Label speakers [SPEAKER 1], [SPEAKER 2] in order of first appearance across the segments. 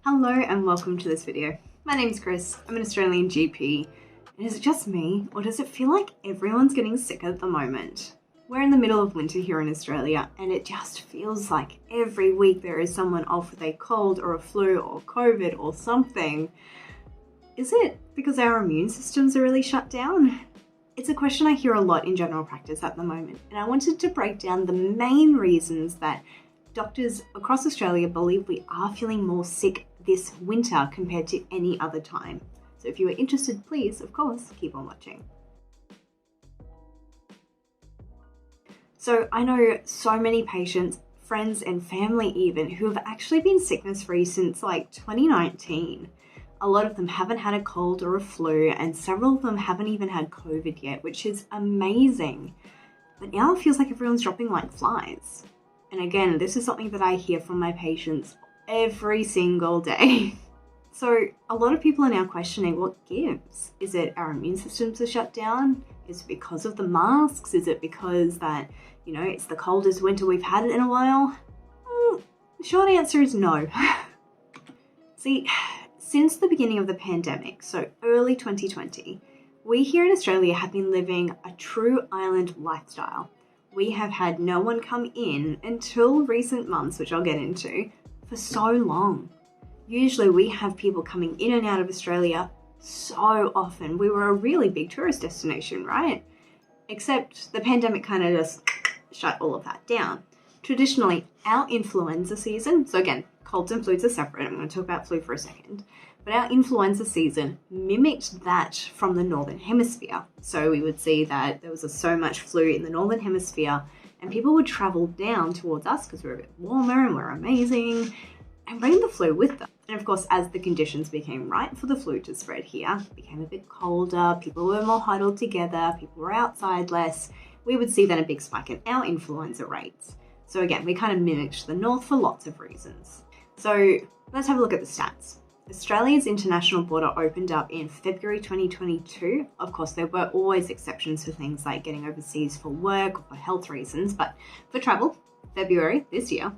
[SPEAKER 1] Hello and welcome to this video. My name is Kris, I'm an Australian GP. And is it just me, or does it feel like everyone's getting sick at the moment? We're in the middle of winter here in Australia, and it just feels like every week there is someone off with a cold or a flu or COVID or something. Is it because our immune systems are really shut down? It's a question I hear a lot in general practice at the moment, and I wanted to break down the main reasons that doctors across Australia believe we are feeling more sick this winter compared to any other time. So if you are interested, please, of course, keep on watching. So I know so many patients, friends and family even, who have actually been sickness free since like 2019. A lot of them haven't had a cold or a flu, and several of them haven't even had COVID yet, which is amazing. But now it feels like everyone's dropping like flies. And again, this is something that I hear from my patients every single day. So a lot of people are now questioning what gives. Is it our immune systems are shut down? Is it because of the masks? Is it because that, it's the coldest winter we've had in a while? The short answer is no. See, since the beginning of the pandemic, so early 2020, we here in Australia have been living a true island lifestyle. We have had no one come in until recent months, which I'll get into, for so long. Usually we have people coming in and out of Australia so often. We were a really big tourist destination, right? Except the pandemic kind of just shut all of that down. Traditionally, our influenza season, so again, colds and flus are separate. I'm going to talk about flu for a second. But our influenza season mimicked that from the Northern Hemisphere. So we would see that there was so much flu in the Northern Hemisphere, and people would travel down towards us because we're a bit warmer and we're amazing, and bring the flu with them. And of course, as the conditions became right for the flu to spread here, it became a bit colder, people were more huddled together, people were outside less, we would see then a big spike in our influenza rates. So again, we kind of mimicked the North for lots of reasons. So let's have a look at the stats. Australia's international border opened up in February 2022. Of course, there were always exceptions for things like getting overseas for work or for health reasons, but for travel, February this year,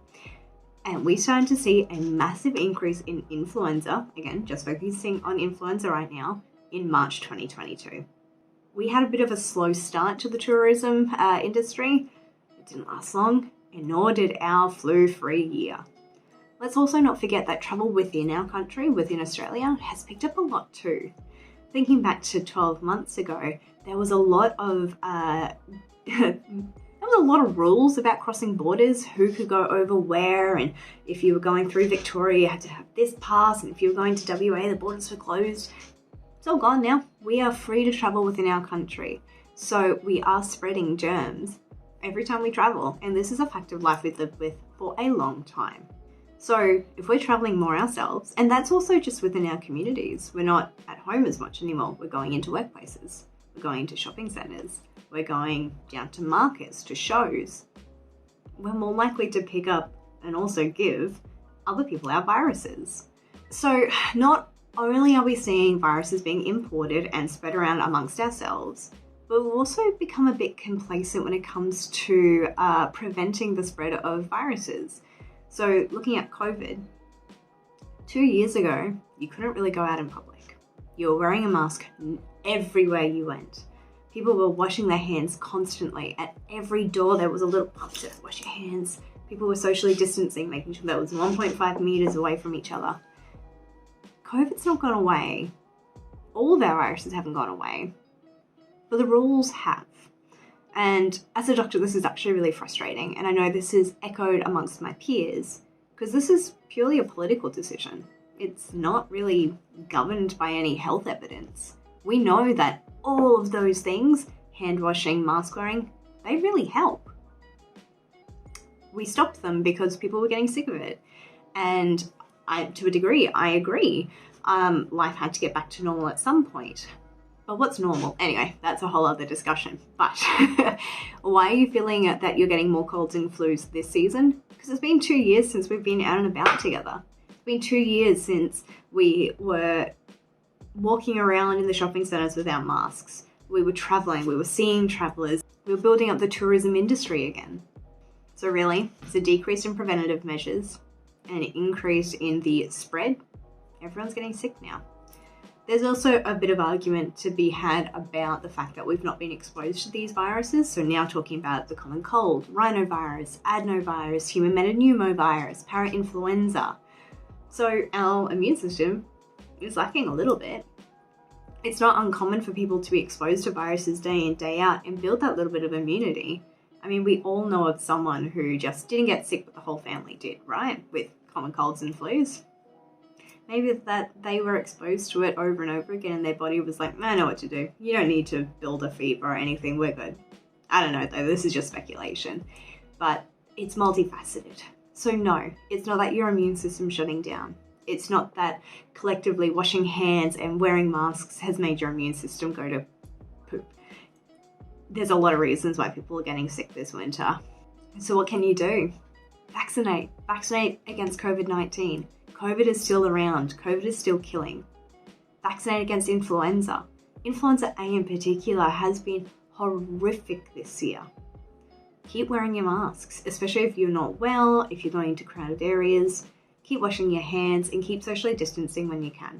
[SPEAKER 1] and we started to see a massive increase in influenza, again, just focusing on influenza right now, in March 2022. We had a bit of a slow start to the tourism industry. It didn't last long, and nor did our flu-free year. Let's also not forget that travel within our country, within Australia, has picked up a lot too. Thinking back to 12 months ago, there was a lot of rules about crossing borders, who could go over where, and if you were going through Victoria, you had to have this pass, and if you were going to WA, the borders were closed. It's all gone now. We are free to travel within our country. So we are spreading germs every time we travel, and this is a fact of life we've lived with for a long time. So if we're traveling more ourselves, and that's also just within our communities, we're not at home as much anymore. We're going into workplaces, we're going into shopping centres, we're going down to markets, to shows. We're more likely to pick up and also give other people our viruses. So not only are we seeing viruses being imported and spread around amongst ourselves, but we've also become a bit complacent when it comes to preventing the spread of viruses. So looking at COVID, 2 years ago, you couldn't really go out in public. You were wearing a mask everywhere you went. People were washing their hands constantly. At every door, there was a little pump to wash your hands. People were socially distancing, making sure that was 1.5 meters away from each other. COVID's not gone away. All of our viruses haven't gone away, but the rules have. And as a doctor, this is actually really frustrating. And I know this is echoed amongst my peers because this is purely a political decision. It's not really governed by any health evidence. We know that all of those things, hand washing, mask wearing, they really help. We stopped them because people were getting sick of it. And to a degree, I agree. Life had to get back to normal at some point. But what's normal? Anyway, that's a whole other discussion. But why are you feeling that you're getting more colds and flus this season? Because it's been 2 years since we've been out and about together. It's been 2 years since we were walking around in the shopping centres without masks. We were travelling, we were seeing travellers, we were building up the tourism industry again. So really, it's a decrease in preventative measures and an increase in the spread everyone's getting sick now. There's also a bit of argument to be had about the fact that we've not been exposed to these viruses. So now talking about the common cold, rhinovirus, adenovirus, human metapneumovirus, parainfluenza. So our immune system is lacking a little bit. It's not uncommon for people to be exposed to viruses day in, day out and build that little bit of immunity. I mean, we all know of someone who just didn't get sick, but the whole family did, right? With common colds and flus. Maybe that they were exposed to it over and over again and their body was like, I know what to do. You don't need to build a fever or anything. We're good. I don't know though. This is just speculation. But it's multifaceted. So no, it's not that your immune system's shutting down. It's not that collectively washing hands and wearing masks has made your immune system go to poop. There's a lot of reasons why people are getting sick this winter. So what can you do? Vaccinate. Vaccinate against COVID-19. COVID is still around. COVID is still killing. Vaccinate against influenza. Influenza A in particular has been horrific this year. Keep wearing your masks, especially if you're not well, if you're going into crowded areas. Keep washing your hands and keep socially distancing when you can.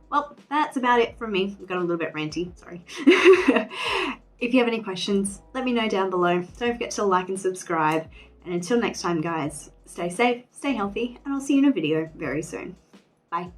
[SPEAKER 1] Well, that's about it from me. I got a little bit ranty, sorry. If you have any questions, let me know down below. Don't forget to like and subscribe. And until next time, guys, stay safe, stay healthy, and I'll see you in a video very soon. Bye.